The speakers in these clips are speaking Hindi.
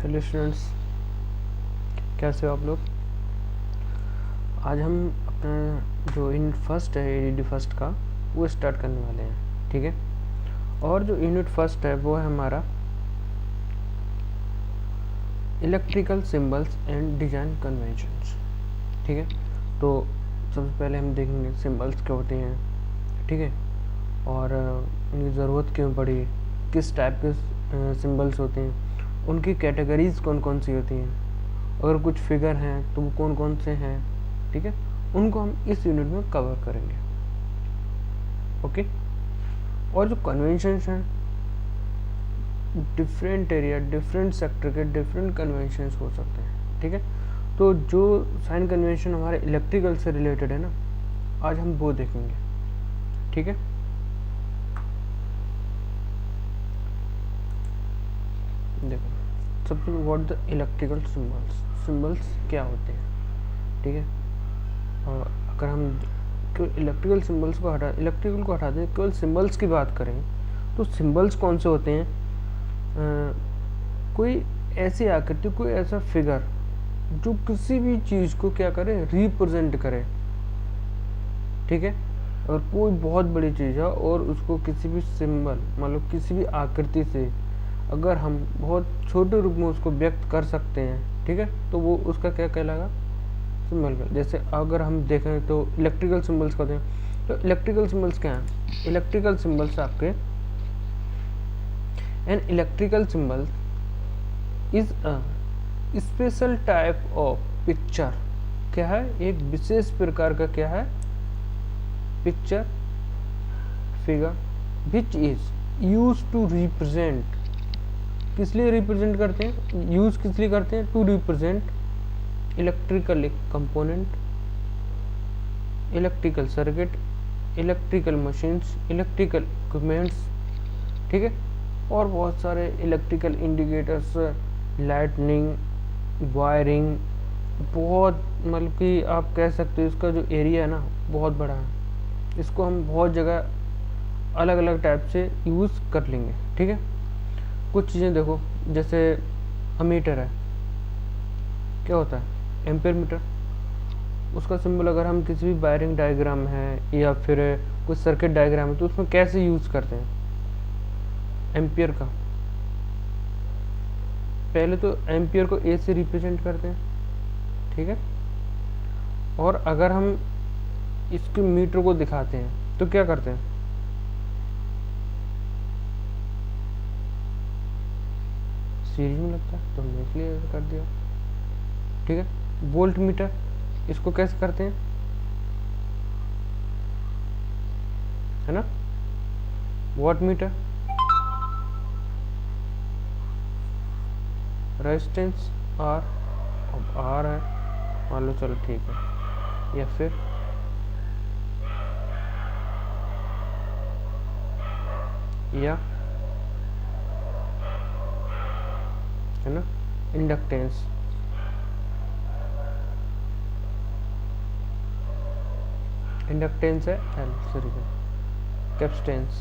हेलो स्टूडेंट्स, कैसे हो आप लोग। आज हम अपना जो यूनिट फर्स्ट है एडीडी फर्स्ट का वो स्टार्ट करने वाले हैं, ठीक है। और जो यूनिट फर्स्ट है वो है हमारा electrical symbols and design conventions, ठीक है। तो सबसे पहले हम देखेंगे सिंबल्स क्या होते हैं, ठीक है, और उनकी ज़रूरत क्यों पड़ी, किस टाइप के सिंबल्स होते हैं, उनकी कैटेगरीज कौन कौन सी होती हैं, अगर कुछ फिगर हैं तो वो कौन कौन से हैं, ठीक है। उनको हम इस यूनिट में कवर करेंगे, ओके। और जो कन्वेंशंस हैं, डिफरेंट एरिया डिफरेंट सेक्टर के डिफरेंट कन्वेंशंस हो सकते हैं, ठीक है। तो जो साइन कन्वेंशन हमारे इलेक्ट्रिकल से रिलेटेड है ना, आज हम वो देखेंगे, ठीक है। देखो, सबसे व्हाट द इलेक्ट्रिकल सिंबल्स क्या होते हैं, ठीक है। और अगर हम इलेक्ट्रिकल सिंबल्स को इलेक्ट्रिकल को हटा दें, केवल सिंबल्स की बात करें तो सिंबल्स कौन से होते हैं, कोई ऐसी आकृति, कोई ऐसा फिगर जो किसी भी चीज़ को क्या करे, रिप्रेजेंट करे, ठीक है। और कोई बहुत बड़ी चीज़ है और उसको किसी भी सिंबल, मतलब किसी भी आकृति से अगर हम बहुत छोटे रूप में उसको व्यक्त कर सकते हैं, ठीक है, तो वो उसका क्या कहलाएगा, सिंबल का। जैसे अगर हम देखें तो इलेक्ट्रिकल सिंबल्स कहते हैं, तो इलेक्ट्रिकल सिंबल्स क्या हैं, इलेक्ट्रिकल सिंबल्स आपके an electrical symbol is a special type of picture, क्या है, एक विशेष प्रकार का क्या है, picture figure which is use to represent, किस लिए रिप्रेजेंट करते हैं, यूज किस लिए करते हैं, to represent electrical component, electrical circuit, electrical machines, electrical equipments, ठीक है। और बहुत सारे इलेक्ट्रिकल इंडिकेटर्स, लाइटनिंग, वायरिंग, बहुत, मतलब कि आप कह सकते हो इसका जो एरिया है ना बहुत बड़ा है, इसको हम बहुत जगह अलग अलग टाइप से यूज़ कर लेंगे, ठीक है। कुछ चीज़ें देखो, जैसे अमीटर है, क्या होता है, एम्पेयर मीटर, उसका सिंबल अगर हम किसी भी वायरिंग डायग्राम है या फिर कुछ सर्किट डायग्राम है तो उसमें कैसे यूज़ करते हैं, एम्पियर का, पहले तो एम्पियर को ए से रिप्रेजेंट करते हैं, ठीक है। और अगर हम इसके मीटर को दिखाते हैं तो क्या करते हैं, सीरीज में लगता है तो हमने इसलिए कर दिया, ठीक है। वोल्ट मीटर, इसको कैसे करते हैं, है ना, वॉट मीटर, रेजिस्टेंस आर, अब आर है मान लो, चलो ठीक है, या फिर या है ना, इंडक्टेंस, इंडक्टेंस है एल, सॉरी, कैपेसिटेंस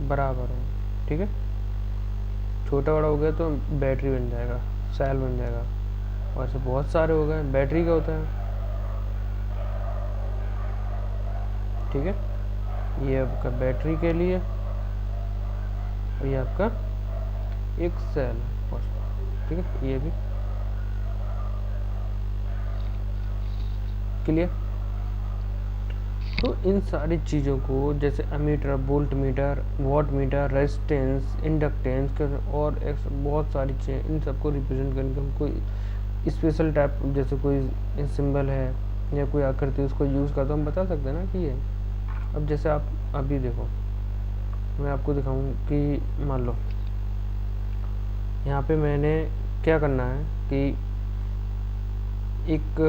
बराबर है, ठीक है। छोटा बड़ा हो गया तो बैटरी बन जाएगा, सेल बन जाएगा, और ऐसे बहुत सारे हो गए, बैटरी का होता है, ठीक है। ये आपका बैटरी के लिए, और ये आपका एक सेल है, ठीक है, ये भी क्लियर। तो इन सारी चीज़ों को जैसे ammeter, volt metre, watt meter, resistance, inductance और बहुत सारी चीज़ें, इन सबको रिप्रेजेंट करने का कोई स्पेशल टाइप, जैसे कोई सिंबल है या कोई आकृति उसको यूज़ करते हम बता सकते हैं ना कि ये। अब जैसे आप अभी देखो, मैं आपको दिखाऊँ कि मान लो यहाँ पे मैंने क्या करना है कि एक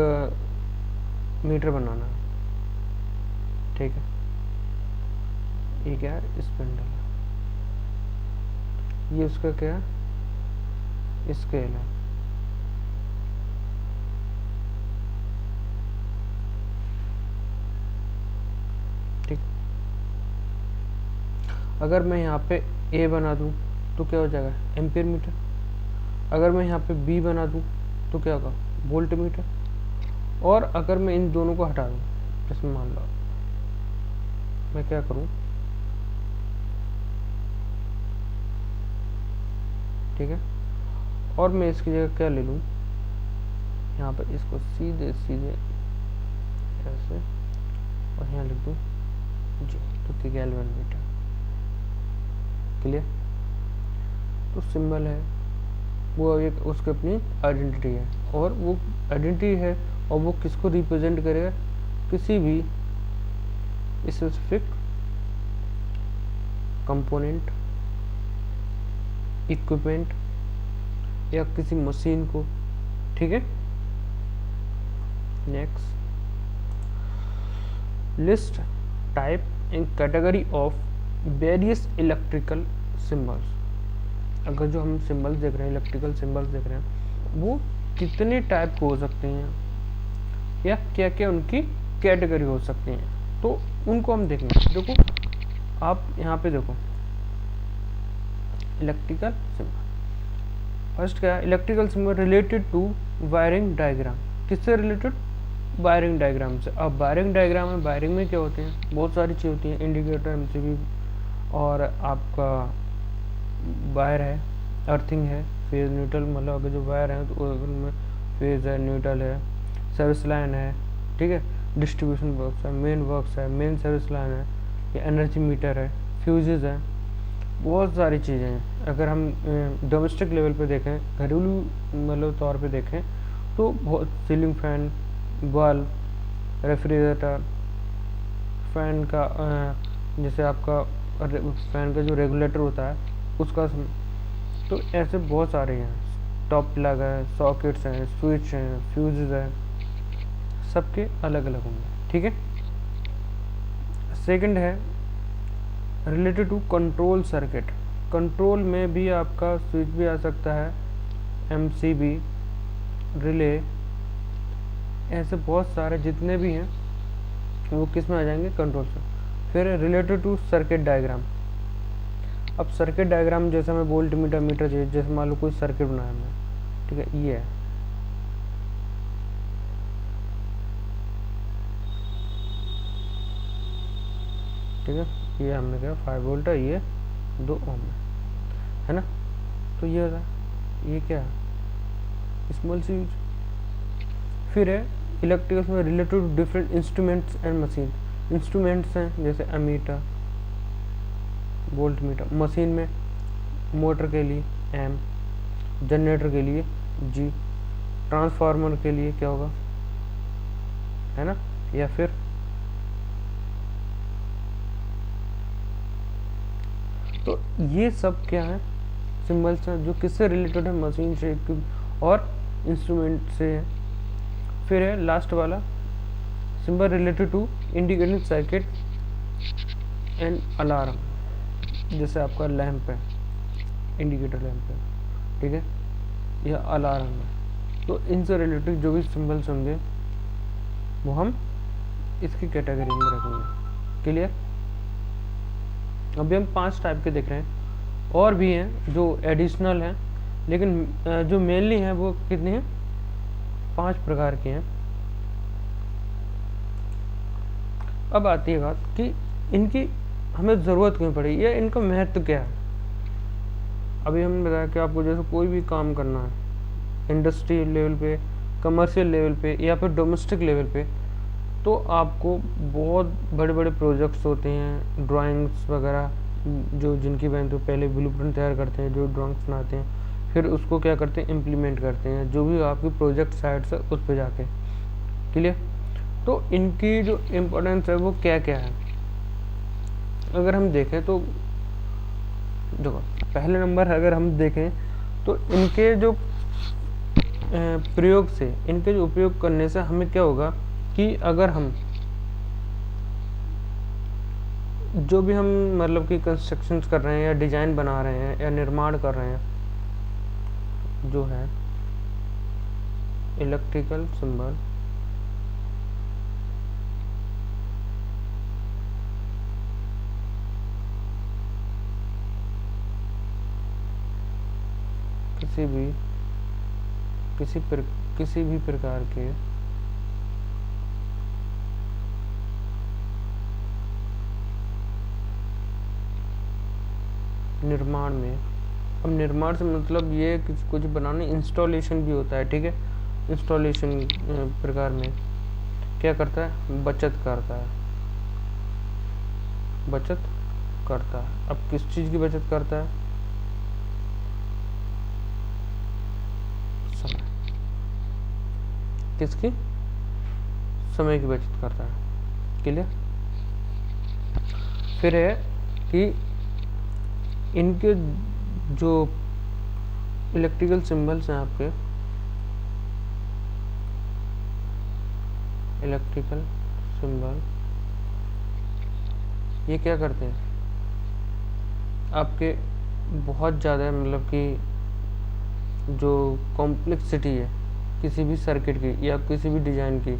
मीटर बनाना है, ठीक है। ये क्या है, स्पिंडल है, ये उसका क्या है, स्केल है, ठीक। अगर मैं यहाँ पे ए बना दूँ तो क्या हो जाएगा, एम्पियर मीटर। अगर मैं यहाँ पे बी बना दूँ तो क्या होगा, वोल्ट मीटर। और अगर मैं इन दोनों को हटा दूँ, जैसे मान लो मैं क्या करूँ, ठीक है, और मैं इसकी जगह क्या ले लूँ, यहाँ पे इसको सीधे सीधे ऐसे और यहाँ लिख दूँ जी, तो गैल्वन मीटर। क्लियर। तो सिंबल है वो एक उसकी अपनी आइडेंटिटी है, और वो आइडेंटिटी है और वो किसको रिप्रेजेंट करेगा, किसी भी स्पेसिफिक कंपोनेंट, इक्विपमेंट या किसी मशीन को। ठीक है। Next, list type and category of various electrical symbols. अगर जो हम सिंबल्स देख रहे हैं, इलेक्ट्रिकल सिंबल्स देख रहे हैं, वो कितने टाइप के हो सकते हैं या क्या क्या उनकी कैटेगरी हो सकती हैं, तो उनको हम देखेंगे। देखो आप यहाँ पे देखो, इलेक्ट्रिकल सिंबल फर्स्ट क्या है, electrical symbol related to wiring diagram. किससे रिलेटेड, वायरिंग डायग्राम से। अब वायरिंग डायग्राम में, वायरिंग में क्या होते हैं, बहुत सारी चीज़ होती हैं, इंडिकेटर, एमसीबी, और आपका वायर है, अर्थिंग है, फेज न्यूट्रल, मतलब अगर जो वायर है तो उनमें फेज है, न्यूट्रल है, सर्विस लाइन है, ठीक है, डिस्ट्रीब्यूशन वर्क्स है, मेन वर्क्स है, मेन सर्विस लाइन है, या एनर्जी मीटर है, फ्यूजेज है, बहुत सारी चीज़ें हैं। अगर हम डोमेस्टिक लेवल पे देखें, घरेलू मतलब तौर पे देखें, तो बहुत ceiling fan, bulb, refrigerator, fan का जैसे आपका फैन का जो रेगुलेटर होता है उसका, तो ऐसे बहुत सारे हैं, टॉप प्लग है, सॉकेट्स हैं, स्विच हैं, फ्यूजेस हैं, सबके अलग अलग होंगे। ठीक है। सेकंड है related to control circuit. Control में भी आपका स्विच भी आ सकता है, एमसीबी, रिले, ऐसे बहुत सारे जितने भी हैं वो किस में आ जाएंगे, कंट्रोल से। फिर रिलेटेड टू सर्किट डायग्राम। अब सर्किट डायग्राम जैसे हमें वोल्ट मीटर, मीटर चाहिए, जैसे मान लो कोई सर्किट बनाया हमने, ठीक है, ये है, ठीक है, ये हमने कहा 5 वोल्ट है, ये 2 ओम है ना, तो ये होता है, ये क्या है, स्मॉल स्विच। फिर है इलेक्ट्रिकल में related to different instruments and machine. Instruments हैं जैसे अमीटर, वोल्ट मीटर, मशीन में मोटर के लिए एम, जनरेटर के लिए जी, ट्रांसफार्मर के लिए क्या होगा, है ना, या फिर तो ये सब क्या है, सिंबल्स हैं जो किससे रिलेटेड है, मशीन से और इंस्ट्रूमेंट से है। फिर है लास्ट वाला symbol related to indicating circuit and alarm, जैसे आपका लैंप है, इंडिकेटर लैंप है, ठीक है, या अलार्म है, तो इनसे रिलेटेड जो भी सिंबल्स होंगे वो हम इसकी कैटेगरी में रखेंगे। क्लियर। अभी हम 5 टाइप के देख रहे हैं, और भी हैं जो एडिशनल हैं, लेकिन जो मेनली हैं वो कितने हैं, 5 प्रकार के हैं। अब आती है बात कि इनकी हमें ज़रूरत क्यों पड़ी या इनका महत्व क्या है। अभी हमने बताया कि आपको जैसे कोई भी काम करना है इंडस्ट्री लेवल पे, कमर्शियल लेवल पे या फिर डोमेस्टिक लेवल पे, तो आपको बहुत बड़े बड़े प्रोजेक्ट्स होते हैं, ड्राइंग्स वगैरह, जो जिनकी वजह तो पहले ब्लूप्रिंट तैयार करते हैं, जो ड्राइंग्स बनाते हैं, फिर उसको क्या करते हैं, इम्प्लीमेंट करते हैं, जो भी आपकी प्रोजेक्ट साइट्स है उस पर जाके। क्लियर। तो इनकी जो इम्पोर्टेंस है वो क्या क्या है, अगर हम देखें तो देखो, पहले नंबर अगर हम देखें तो इनके जो प्रयोग से, इनके जो उपयोग करने से हमें क्या होगा कि अगर हम जो भी हम मतलब कि कंस्ट्रक्शंस कर रहे हैं या डिजाइन बना रहे हैं या निर्माण कर रहे हैं, जो है इलेक्ट्रिकल सिंबल किसी भी प्रकार के निर्माण में, अब निर्माण से मतलब ये कुछ बनाने, इंस्टॉलेशन भी होता है, ठीक है। इंस्टॉलेशन प्रकार में क्या करता है, बचत करता है। अब किस चीज़ की बचत करता है, समय, किसकी, समय की बचत करता है। क्लियर। फिर है कि इनके जो इलेक्ट्रिकल सिंबल्स हैं आपके, इलेक्ट्रिकल सिंबल, ये क्या करते हैं आपके, बहुत ज़्यादा मतलब कि जो कॉम्प्लेक्सिटी है किसी भी सर्किट की या किसी भी डिज़ाइन की,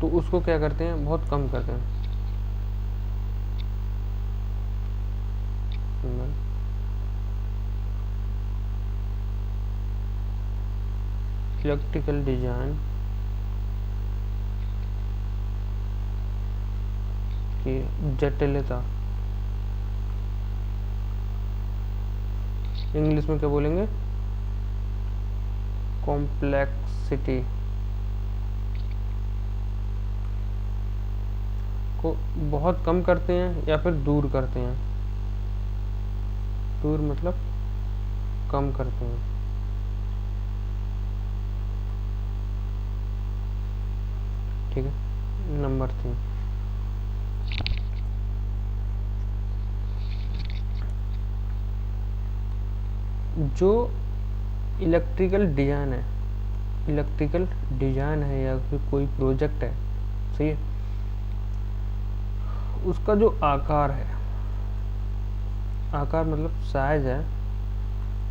तो उसको क्या करते हैं, बहुत कम करते हैं। इलेक्ट्रिकल डिज़ाइन की जटिलता, इंग्लिश में क्या बोलेंगे, कॉम्प्लेक्सिटी को बहुत कम करते हैं या फिर दूर करते हैं। दूर मतलब कम करते हैं, ठीक है। नंबर 3, जो इलेक्ट्रिकल डिजाइन है या फिर कोई प्रोजेक्ट है, सही है, उसका जो आकार है, आकार मतलब साइज है,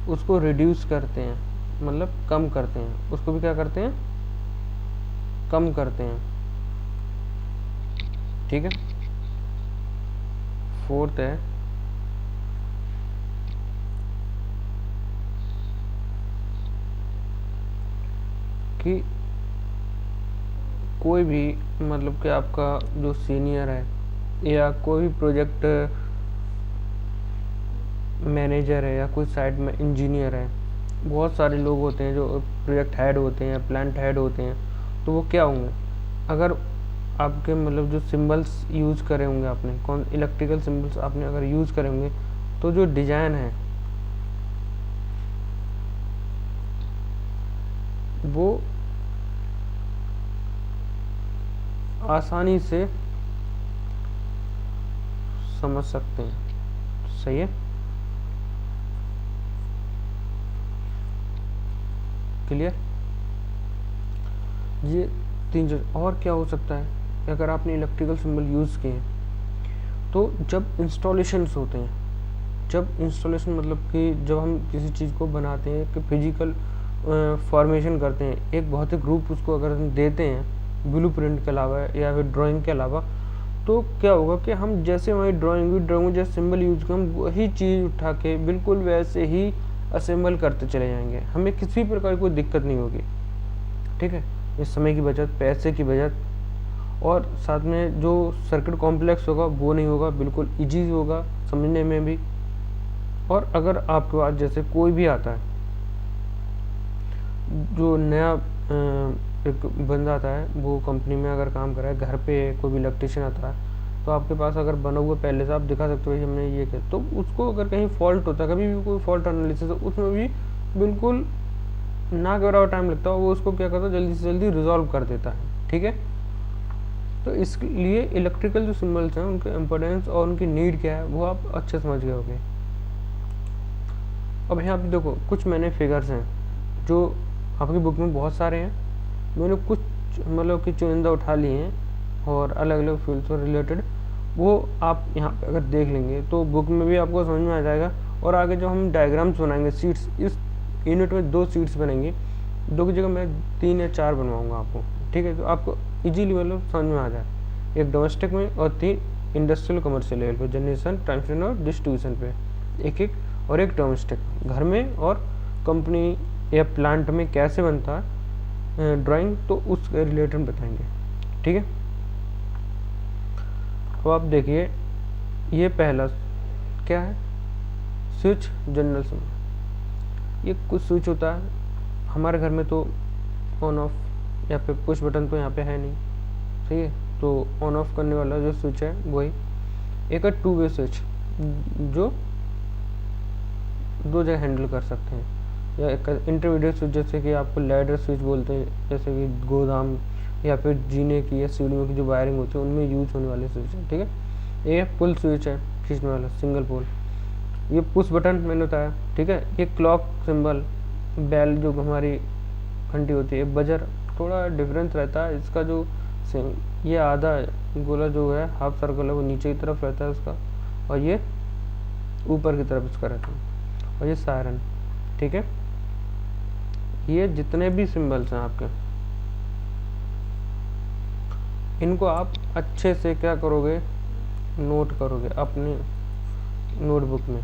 उसको रिड्यूस करते हैं, मतलब कम करते हैं, उसको भी क्या करते हैं, कम करते हैं, ठीक है। 4th है कि कोई भी मतलब कि आपका जो सीनियर है या कोई प्रोजेक्ट मैनेजर है या कोई साइट में इंजीनियर है, बहुत सारे लोग होते हैं जो प्रोजेक्ट हेड होते हैं, प्लांट हेड होते हैं, तो वो क्या होंगे, अगर आपके मतलब जो सिंबल्स यूज़ करे होंगे आपने, कौन इलेक्ट्रिकल सिंबल्स आपने अगर यूज़ करे होंगे, तो जो डिज़ाइन है वो आसानी से समझ सकते हैं, सही है। क्लियर। ये 3 चीज। और क्या हो सकता है, अगर आपने इलेक्ट्रिकल सिंबल यूज़ किए तो जब इंस्टॉलेशंस होते हैं, जब इंस्टॉलेशन मतलब कि जब हम किसी चीज़ को बनाते हैं कि फिजिकल फॉर्मेशन करते हैं, एक भौतिक रूप उसको अगर हम देते हैं ब्लूप्रिंट के अलावा या फिर ड्राइंग के अलावा, तो क्या होगा कि हम जैसे वही ड्राइंग में जैसे सिंबल यूज कर, हम वही चीज़ उठा के बिल्कुल वैसे ही असेंबल करते चले जाएंगे, हमें किसी प्रकार की कोई दिक्कत नहीं होगी, ठीक है। इस समय की बचत, पैसे की बचत, और साथ में जो सर्किट कॉम्प्लेक्स होगा वो नहीं होगा, बिल्कुल ईजी होगा समझने में भी। और अगर आपके पास जैसे कोई भी आता है, जो नया एक बंदा आता है, वो कंपनी में अगर काम कर रहा है, घर पे कोई भी इलेक्ट्रिशियन आता है, तो आपके पास अगर बना हुआ पहले से आप दिखा सकते हो हमने ये किया, तो उसको अगर कहीं फॉल्ट होता है, कभी भी कोई फॉल्ट एनालिसिस, तो उसमें भी बिल्कुल ना के बराबर टाइम लगता है, वो उसको क्या करता है, जल्दी से जल्दी रिजॉल्व कर देता है, ठीक है। तो इसलिए इलेक्ट्रिकल जो सिम्बल्स हैं उनके इम्पोर्टेंस और उनकी नीड क्या है वो आप अच्छे समझ गए होंगे। अब यहाँ पे देखो कुछ मैंने फिगर्स हैं जो आपकी बुक में बहुत सारे हैं, मैंने कुछ मतलब कि चुनिंदा उठा लिए हैं और अलग अलग फील्ड से रिलेटेड, वो आप यहाँ पे अगर देख लेंगे तो बुक में भी आपको समझ में आ जाएगा। और आगे जो हम डायग्राम्स बनाएंगे, सीट्स, इस यूनिट में 2 सीट्स बनेंगी, 2 की जगह मैं 3 या 4 बनवाऊँगा आपको, ठीक है। तो आपको ईजीली मतलब समझ में आ जाए, एक डोमेस्टिक में और 3 इंडस्ट्रियल कमर्शियल लेवल पे, जनरेशन, ट्रांसमिशन और डिस्ट्रीब्यूशन पे एक और एक डोमेस्टिक घर में और कंपनी या प्लांट में कैसे बनता है ड्राइंग, तो उसके रिलेटेड बताएंगे। ठीक है, अब आप देखिए ये पहला क्या है, स्विच जनरल सिंबल। ये कुछ स्विच होता है हमारे घर में, तो ऑन ऑफ या फिर पुश बटन तो यहाँ पे है नहीं, सही है, तो ऑन ऑफ करने वाला जो स्विच है वही। एक है टू वे स्विच जो दो जगह हैंडल कर सकते हैं, या एक इंटरमीडिएट स्विच जैसे कि आपको लैडर स्विच बोलते हैं, जैसे कि गोदाम या फिर जीने की या सीढ़ियों की जो वायरिंग होती है उनमें यूज होने वाले स्विच है। ठीक है, ये पुल स्विच है, खींचने वाला सिंगल पोल। ये पुश बटन मैंने बताया। ठीक है, ये क्लॉक सिंबल, बेल जो हमारी घंटी होती है, बजर थोड़ा डिफरेंस रहता है इसका, जो ये आधा गोला जो है हाफ सर्कल है वो नीचे की तरफ रहता है उसका, और ये ऊपर की तरफ इसका रहता है, और ये सायरन। ठीक है, ये जितने भी सिंबल्स हैं आपके, इनको आप अच्छे से क्या करोगे, नोट करोगे अपने नोटबुक में,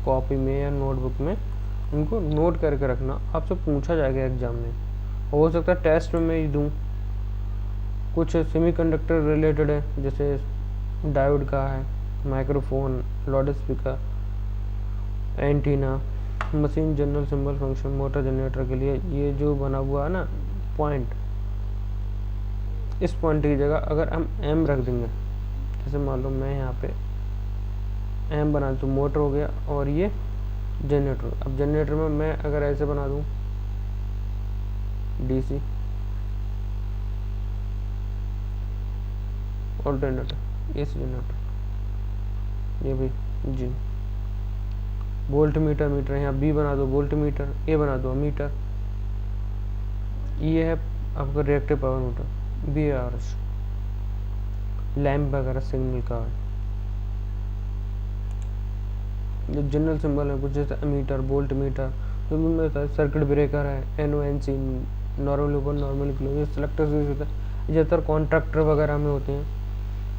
कॉपी में या नोटबुक में इनको नोट करके रखना। आपसे पूछा जाएगा एग्जाम में, हो सकता है टेस्ट में मैं ही दूँ। कुछ सेमीकंडक्टर रिलेटेड है, जैसे डायोड का है, microphone, loud speaker, antenna, machine general symbol function, motor generator के लिए ये जो बना हुआ है ना पॉइंट, इस पॉइंट की जगह अगर हम एम रख देंगे, जैसे मान लो मैं यहाँ पे एम बना दूँ, मोटर हो गया, और ये जनरेटर। अब जनरेटर में मैं अगर ऐसे बना दूँ डीसी ऑल्टरनेटर, एसी जनरेटर, ये भी जी। वोल्ट मीटर, मीटर यहाँ बी बना दो, वोल्ट मीटर, ए बना दो मीटर। ये है आपका reactive power meter, B R S. Lamp वगैरह सिग्नल का है। जो जनरल सिंबल है कुछ जैसे मीटर, वोल्ट मीटर, जो भी मैं सर्किट ब्रेकर है, NONC, normal open, normal close, selector switch होता है, ज़्यादातर कॉन्ट्रैक्टर वगैरह में होते हैं।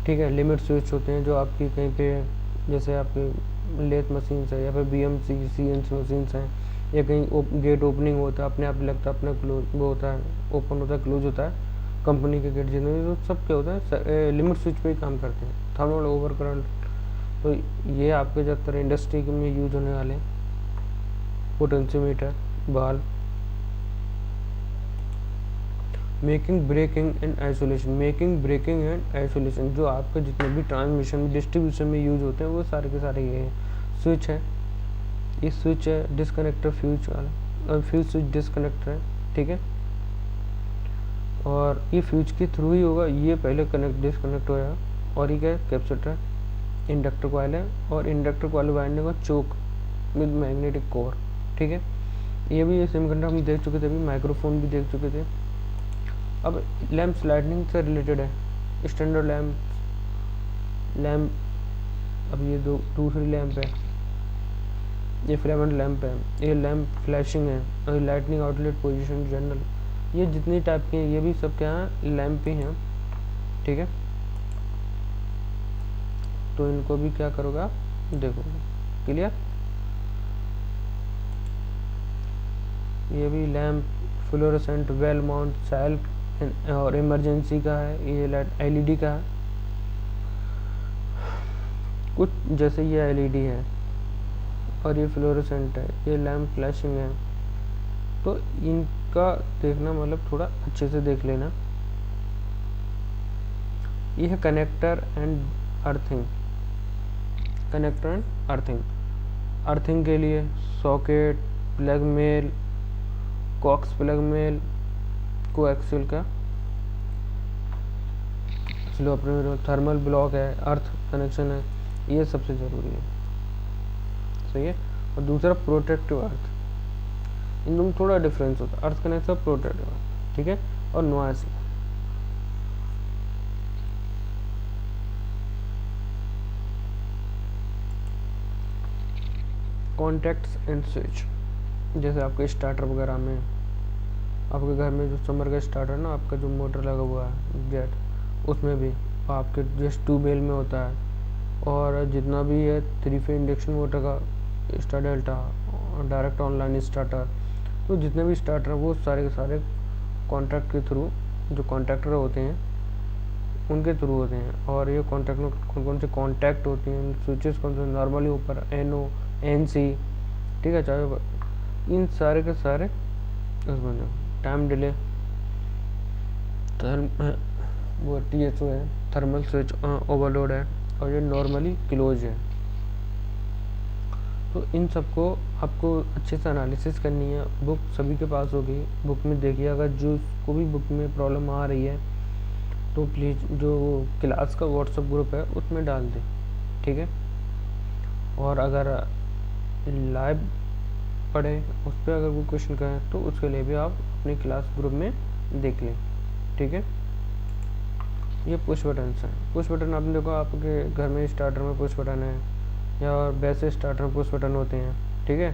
ठीक है, लिमिट स्विच होते हैं जो आपकी कहीं पे, जैसे आपके लेथ मशीन्स है या फिर BMC CNC मशीन्स हैं, या कहीं गेट ओपनिंग होता है, अपने आप लगता है, अपना क्लोज वो होता है, ओपन होता है, क्लोज होता है, कंपनी के गेट जितने भी, तो सब क्या होता है लिमिट स्विच पे ही काम करते हैं। थर्मल ओवर करंट, तो ये आपके ज़्यादातर इंडस्ट्री में यूज होने वाले हैं। Potentiometer, ball, making, breaking and isolation. Making, breaking and isolation जो आपके जितने भी ट्रांसमिशन डिस्ट्रीब्यूशन में यूज होते हैं वो सारे के सारे ये हैं। स्विच है, ये स्विच है, डिस्कनेक्टर फ्यूज वाला, और फ्यूज स्विच डिस्कनेक्टर है। ठीक है, और ये फ्यूज के थ्रू ही होगा, ये पहले कनेक्ट डिस्कनेक्ट होगा। और ये क्या है, कैपेसिटर है, इंडक्टर कॉइल है, और इंडक्टर कॉइल वाइंडिंग का चोक विद मैग्नेटिक कोर। ठीक है, ये भी ये सेमीकंडक्टर हम देख चुके थे, अभी माइक्रोफोन भी देख चुके थे। अब लैंप्स लाइटनिंग से रिलेटेड है, स्टैंडर्ड लैम्प, अब ये दूसरी लैंप है, ये फिलामेंट लैंप है, ये लैंप फ्लैशिंग है, और लाइटनिंग आउटलेट पोजीशन जनरल, ये जितनी टाइप के हैं ये भी सब क्या हैं, लैंप ही हैं। ठीक है, तो इनको भी क्या करोगे, देखोगे। क्लियर, ये भी lamp, fluorescent, well mount, self और इमरजेंसी का है, ये लाइट LED का है। कुछ जैसे ये LED है और ये फ्लोरोसेंट है, ये लैंप फ्लैशिंग है, तो इनका देखना मतलब थोड़ा अच्छे से देख लेना। ये है connector and earthing. Connector and earthing, earthing के लिए socket, plug male, coax plug male, coaxial का स्लो अपने, थर्मल ब्लॉक है, अर्थ कनेक्शन है, ये सबसे ज़रूरी है। सही है, और दूसरा प्रोटेक्टिव अर्थ, इन दोनों थोड़ा डिफरेंस होता है, अर्थ कनेक्शन और प्रोटेक्टिव अर्थ। ठीक है, और नॉइस, कॉन्टैक्ट्स एंड स्विच, जैसे आपके स्टार्टर वगैरह में, आपके घर में जो समर का स्टार्टर है ना, आपका जो मोटर लगा हुआ है जेट, उसमें भी आपके जस्ट ट्यूबवेल में होता है, और जितना भी है 3 फेज इंडक्शन मोटर का star delta, direct online starter. तो जितने भी स्टार्टर वो सारे के सारे कॉन्ट्रैक्ट के थ्रू, जो कॉन्ट्रैक्टर होते हैं उनके थ्रू होते हैं। और ये कॉन्ट्रैक्ट में कौन कौन से कॉन्टैक्ट होती हैं, स्विचेस कौन से नॉर्मली ऊपर NO NC, ठीक है, चाहे इन सारे के सारे उसमें जो टाइम डिले वो TSO है, थर्मल स्विच ओवरलोड है, और ये नॉर्मली क्लोज है। तो इन सबको आपको अच्छे से एनालिसिस करनी है। बुक सभी के पास होगी, बुक में देखिए। अगर जो को भी बुक में प्रॉब्लम आ रही है तो प्लीज़ जो क्लास का व्हाट्सएप ग्रुप है उसमें डाल दें, ठीक है। और अगर लाइव पढ़े उस पर अगर कोई क्वेश्चन करें तो उसके लिए भी आप अपने क्लास ग्रुप में देख लें, ठीक है। ये पुश बटन है। पुश बटन आपने देखो आपके घर में स्टार्टर में पुश बटन है, या और वैसे स्टार्टर में पुश बटन होते हैं, ठीक है।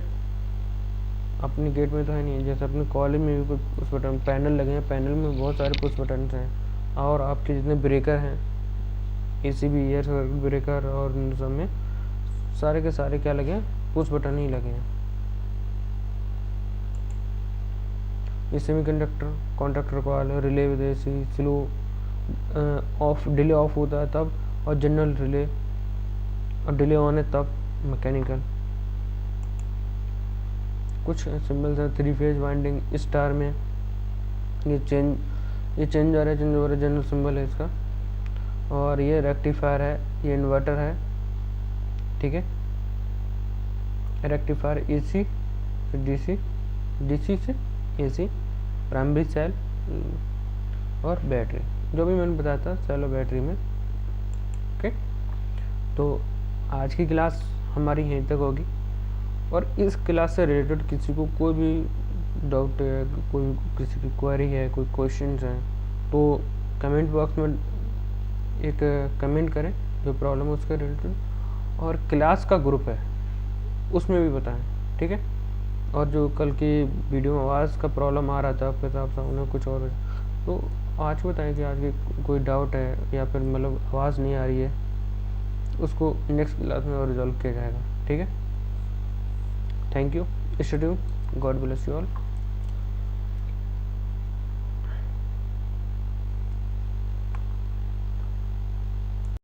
अपनी गेट में तो है नहीं, जैसे अपने कॉलेज में भी पुश बटन पैनल लगे हैं, पैनल में बहुत सारे पुश बटन हैं। और आपके जितने ब्रेकर हैं, ACB एयर सर्किट ब्रेकर, और इन सब में सारे के सारे क्या लगे हैं, पुश बटन ही लगे हैं। ये सेमीकंडक्टर कॉन्टैक्टर कॉल, रिले विदेशी, स्लो ऑफ डिले ऑफ होता है तब, और जनरल रिले, और डिले ऑन है तब मैकेनिकल। कुछ सिंबल्स हैं, 3 फेज वाइंडिंग स्टार में, ये चेंज आ रहा है, चेंज ओवर जनरल सिंबल है इसका। और ये रेक्टिफायर है, ये इन्वर्टर है, ठीक है। रेक्टिफायर AC DC से AC, प्राइमरी सेल और बैटरी, जो भी मैंने बताया था सेल और बैटरी में, ओके। तो आज की क्लास हमारी यहीं तक होगी। और इस क्लास से रिलेटेड किसी को कोई भी डाउट है, कोई किसी की क्वेरी है, कोई क्वेश्चंस हैं, तो कमेंट बॉक्स में एक कमेंट करें जो प्रॉब्लम है उसके रिलेटेड। और क्लास का ग्रुप है उसमें भी बताएं, ठीक है। और जो कल की वीडियो में आवाज़ का प्रॉब्लम आ रहा था आपके साथ सामने कुछ और, तो आज बताएं कि आज की कोई डाउट है या फिर मतलब आवाज़ नहीं आ रही है, उसको नेक्स्ट क्लास में और रिजॉल्व किया जाएगा, ठीक है। Thank you, stay tuned, God bless you all.